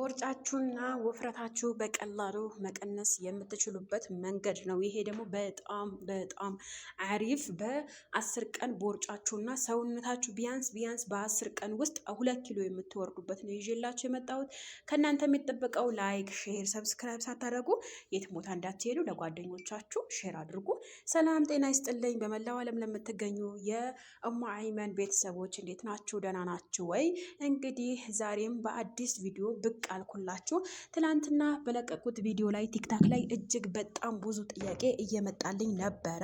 ቦርጫችሁና ውፍረታችሁ በቀላሉ መቀነስ የምትችሉበት መንገድ ነው። ይሄ ደግሞ በጣም አሪፍ በ10 ቀን ቦርጫችሁና ሰውነታችሁ ቢያንስ በ10 ቀን ውስጥ 2 ኪሎ የምትወርዱበት ነው ይዤላችሁ የመጣሁት። ከእናንተ የሚጠበቀው ላይክ፣ ሼር፣ ሰብስክራይብ ሳታደርጉ የት ቦታ እንዳትሄዱ ለጓደኞቻችሁ ሼር አድርጉ። ሰላም ጤና ይስጥልኝ። በመላው ዓለም ለምትገኙ የእሙ አይመን ቤተሰቦች እንዴት ናችሁ? ደህና ናችሁ ወይ? እንግዲህ ዛሬም በአዲስ ቪዲዮ ብቅ አልኩላችሁ። ትላንትና በለቀቁት ቪዲዮ ላይ ቲክታክ ላይ እጅግ በጣም ብዙ ጥያቄ እየመጣልኝ ነበረ።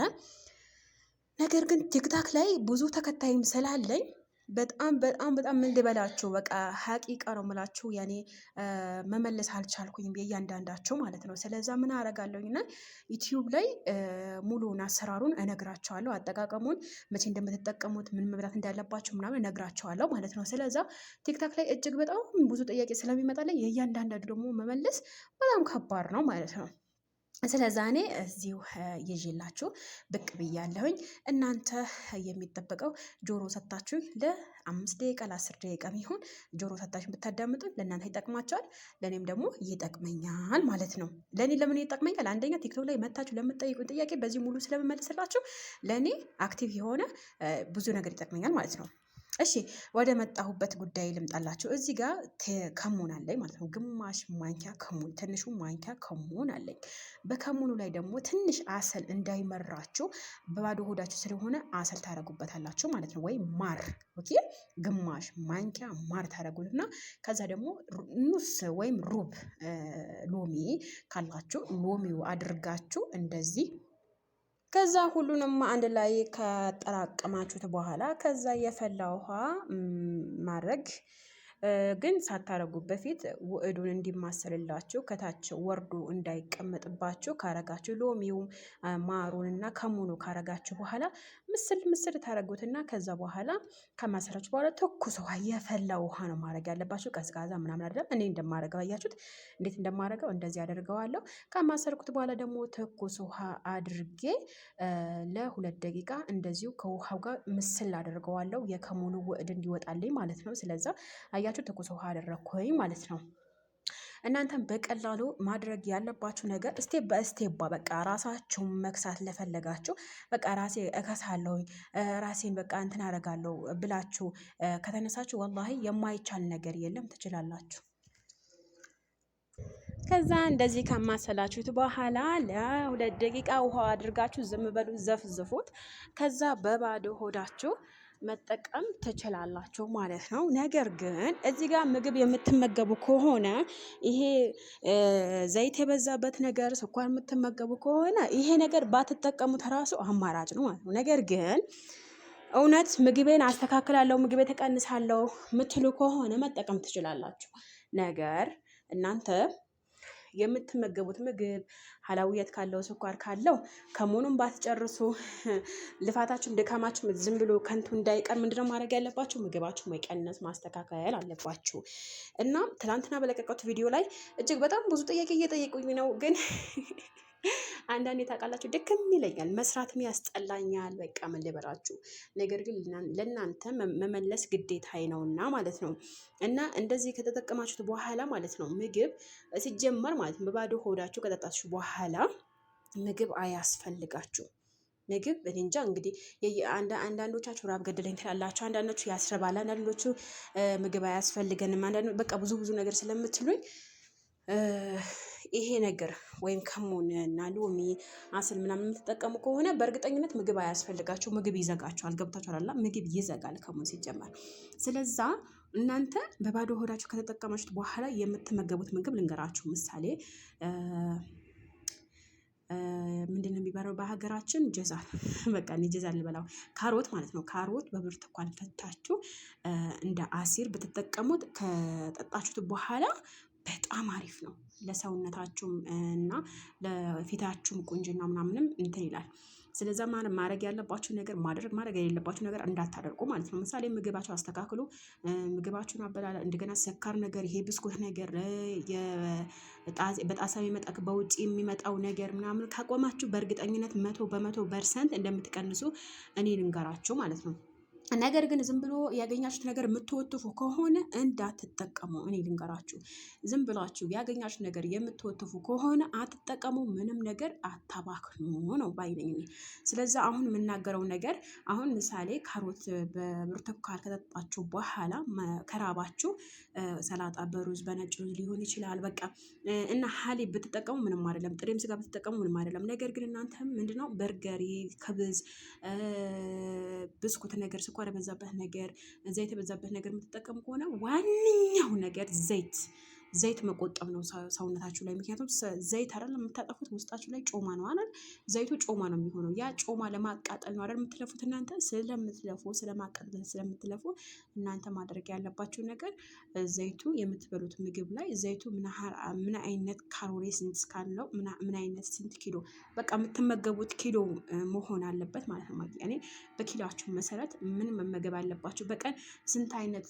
ነገር ግን ቲክታክ ላይ ብዙ ተከታይም ስላለኝ በጣም ምን ልበላችሁ፣ በቃ ሀቂቃ ነው የምላችሁ። ያኔ መመለስ አልቻልኩኝም የእያንዳንዳቸው ማለት ነው። ስለዛ ምን አረጋለሁኝ እና ዩቲዩብ ላይ ሙሉውን አሰራሩን እነግራቸዋለሁ። አጠቃቀሙን መቼ እንደምትጠቀሙት ምን መብላት እንዳለባችሁ ምናምን እነግራቸዋለሁ ማለት ነው። ስለዛ ቲክታክ ላይ እጅግ በጣም ብዙ ጥያቄ ስለሚመጣልኝ የእያንዳንዳቸው ደግሞ መመለስ በጣም ከባድ ነው ማለት ነው። ስለዛ እኔ እዚሁ ይዤላችሁ ብቅ ብያለሁኝ። እናንተ የሚጠበቀው ጆሮ ሰታችሁ ለ5 ደቂቃ ለ10 ደቂቃ የሚሆን ጆሮ ሰታችሁ ብታዳምጡ ለእናንተ ይጠቅማቸዋል፣ ለእኔም ደግሞ ይጠቅመኛል ማለት ነው። ለእኔ ለምን ይጠቅመኛል? አንደኛ ቲክቶክ ላይ መታችሁ ለምትጠይቁን ጥያቄ በዚህ ሙሉ ስለምመልስላችሁ ለእኔ አክቲቭ የሆነ ብዙ ነገር ይጠቅመኛል ማለት ነው። እሺ ወደ መጣሁበት ጉዳይ ልምጣላችሁ። እዚህ ጋር ከሙን አለኝ ማለት ነው። ግማሽ ማንኪያ ከሙን፣ ትንሹ ማንኪያ ከሙን አለኝ። በከሙኑ ላይ ደግሞ ትንሽ አሰል እንዳይመራችሁ በባዶ ሆዳችሁ ስለሆነ አሰል ታደርጉበታላችሁ ማለት ነው። ወይ ማር፣ ኦኬ፣ ግማሽ ማንኪያ ማር ታደርጉትና ከዛ ደግሞ ኑስ ወይም ሩብ ሎሚ ካላችሁ ሎሚው አድርጋችሁ እንደዚህ ከዛ ሁሉንም አንድ ላይ ካጠራቀማችሁት በኋላ ከዛ የፈላ ውሃ ማድረግ ግን ሳታረጉ በፊት ውዕዱን እንዲማሰልላችሁ ከታች ወርዶ እንዳይቀመጥባችሁ ካረጋችሁ ሎሚው ማሩንና ከሙኑ ካረጋችሁ በኋላ ምስል ታረጉትና ከዛ በኋላ ከማሰራችሁ በኋላ ትኩስ ውሃ የፈላ ውሃ ነው ማድረግ ያለባችሁ። ቀዝቃዛ ምናምን አይደለም። እኔ እንደማረገው አያችሁት እንዴት እንደማረገው እንደዚህ አደርገዋለሁ። ከማሰርኩት በኋላ ደግሞ ትኩስ ውሃ አድርጌ ለ2 ደቂቃ እንደዚሁ ከውሃው ጋር ምስል አደርገዋለሁ የከሙኑ ውዕድ እንዲወጣልኝ ማለት ነው። ስለዛ አያችሁ ትኩስ ውሃ አደረኩኝ ማለት ነው። እናንተም በቀላሉ ማድረግ ያለባችሁ ነገር ስቴፕ በስቴፕ በቃ ራሳችሁን መክሳት ለፈለጋችሁ በቃ ራሴ እከሳለሁኝ ራሴን በቃ እንትን አደርጋለሁ ብላችሁ ከተነሳችሁ ወላሂ የማይቻል ነገር የለም፣ ትችላላችሁ። ከዛ እንደዚህ ከማሰላችሁት በኋላ ለ2 ደቂቃ ውሃ አድርጋችሁ ዝም በሉ፣ ዘፍዝፉት። ከዛ በባዶ ሆዳችሁ መጠቀም ትችላላችሁ ማለት ነው። ነገር ግን እዚህ ጋር ምግብ የምትመገቡ ከሆነ ይሄ ዘይት የበዛበት ነገር፣ ስኳር የምትመገቡ ከሆነ ይሄ ነገር ባትጠቀሙት ራሱ አማራጭ ነው ማለት ነው። ነገር ግን እውነት ምግቤን አስተካክላለሁ፣ ምግቤ ተቀንሳለሁ ምትሉ ከሆነ መጠቀም ትችላላችሁ። ነገር እናንተ የምትመገቡት ምግብ ሀላዊየት ካለው ስኳር ካለው ከሙኑም ባትጨርሱ ልፋታችሁም ድካማችሁም ዝም ብሎ ከንቱ እንዳይቀር ምንድነው ማድረግ ያለባችሁ? ምግባችሁ መቀነስ ማስተካከል አለባችሁ። እና ትናንትና በለቀቀው ቪዲዮ ላይ እጅግ በጣም ብዙ ጥያቄ እየጠየቁኝ ነው። ግን አንዳንዴ ታውቃላችሁ ድክም ይለኛል፣ መስራትም ያስጠላኛል። በቃ ምን ልበላችሁ። ነገር ግን ለእናንተ መመለስ ግዴታዬ ነውና ማለት ነው። እና እንደዚህ ከተጠቀማችሁት በኋላ ማለት ነው ምግብ ሲጀመር ማለት ነው በባዶ ሆዳችሁ ከጠጣችሁ በኋላ ምግብ አያስፈልጋችሁ። ምግብ እኔ እንጃ እንግዲህ አንዳንዶቻችሁ ራብ ገደለኝ ትላላችሁ፣ አንዳንዶቹ ያስረባል፣ አንዳንዶቹ ምግብ አያስፈልገንም፣ አንዳንዶቹ በቃ ብዙ ነገር ስለምትሉኝ ይሄ ነገር ወይም ከሙን እና ሎሚ አስል ምናምን የምትጠቀሙ ከሆነ በእርግጠኝነት ምግብ አያስፈልጋችሁ። ምግብ ይዘጋችኋል። ገብታችኋል አይደል? ምግብ ይዘጋል ከሙን ሲጀመር። ስለዛ እናንተ በባዶ ሆዳችሁ ከተጠቀማችሁት በኋላ የምትመገቡት ምግብ ልንገራችሁ። ምሳሌ ምንድነው የሚባለው በሀገራችን? ጀዛር። በቃ እኔ ጀዛር ልበላው፣ ካሮት ማለት ነው። ካሮት በብርቱካን ፈታችሁ እንደ አሲር ብትጠቀሙት ከጠጣችሁት በኋላ በጣም አሪፍ ነው ለሰውነታችሁም እና ለፊታችሁም ቁንጅና ምናምንም እንትን ይላል። ስለዛ ማድረግ ያለባችሁ ነገር ማድረግ የሌለባችሁ ነገር እንዳታደርጉ ማለት ነው። ምሳሌ ምግባችሁ አስተካክሉ፣ ምግባችሁን አበላላ። እንደገና ሰካር ነገር፣ ይሄ ብስኩት ነገር፣ በጣሳ የሚመጣ በውጪ የሚመጣው ነገር ምናምን ካቆማችሁ በእርግጠኝነት 100% እንደምትቀንሱ እኔ ልንገራችሁ ማለት ነው። ነገር ግን ዝም ብሎ ያገኛችሁት ነገር የምትወትፉ ከሆነ እንዳትጠቀሙ። እኔ ልንገራችሁ፣ ዝም ብላችሁ ያገኛችሁት ነገር የምትወትፉ ከሆነ አትጠቀሙ፣ ምንም ነገር አታባክኑ ነው ባይነኝ። ስለዚህ አሁን የምናገረው ነገር አሁን ምሳሌ ካሮት በብርቱካን ከጠጣችሁ በኋላ ከራባችሁ ሰላጣ በሩዝ በነጭ ሩዝ ሊሆን ይችላል። በቃ እና ሀሊብ ብትጠቀሙ ምንም አይደለም፣ ጥሬም ስጋ ብትጠቀሙ ምንም አይደለም። ነገር ግን እናንተም ምንድነው በርገሪ፣ ክብዝ፣ ብስኩት ነገር፣ ስኳር የበዛበት ነገር፣ ዘይት የበዛበት ነገር የምትጠቀሙ ከሆነ ዋነኛው ነገር ዘይት መቆጠብ ነው ሰውነታችሁ ላይ። ምክንያቱም ዘይት አይደል የምታጠፉት፣ ውስጣችሁ ላይ ጮማ ነው አይደል? ዘይቱ ጮማ ነው የሚሆነው። ያ ጮማ ለማቃጠል ነው አይደል የምትለፉት እናንተ። ስለማቃጠል ስለምትለፉ እናንተ ማድረግ ያለባችሁ ነገር ዘይቱ የምትበሉት ምግብ ላይ ዘይቱ ምን አይነት ካሎሪ ስንት እስካለው ምን አይነት ስንት ኪሎ በቃ የምትመገቡት ኪሎ መሆን አለበት ማለት ነው። እኔ በኪሎአችሁ መሰረት ምን መመገብ አለባችሁ፣ በቀን ስንት አይነት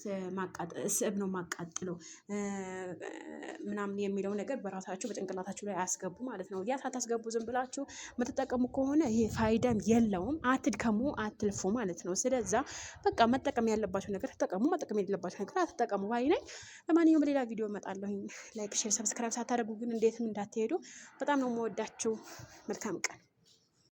ስብ ነው ማቃጥለው ምናምን የሚለው ነገር በራሳችሁ በጭንቅላታችሁ ላይ አስገቡ ማለት ነው። ያ ሳታስገቡ ዝም ብላችሁ የምትጠቀሙ ከሆነ ይሄ ፋይዳም የለውም። አትድከሙ፣ አትልፉ ማለት ነው። ስለዛ በቃ መጠቀም ያለባችሁ ነገር ተጠቀሙ፣ መጠቀም የሌለባችሁ ነገር አትጠቀሙ ባይ ነኝ። ለማንኛውም በሌላ ቪዲዮ እመጣለሁ። ላይክ፣ ሼር፣ ሰብስክራይብ ሳታደርጉ ግን እንዴትም እንዳትሄዱ። በጣም ነው የምወዳችሁ። መልካም ቀን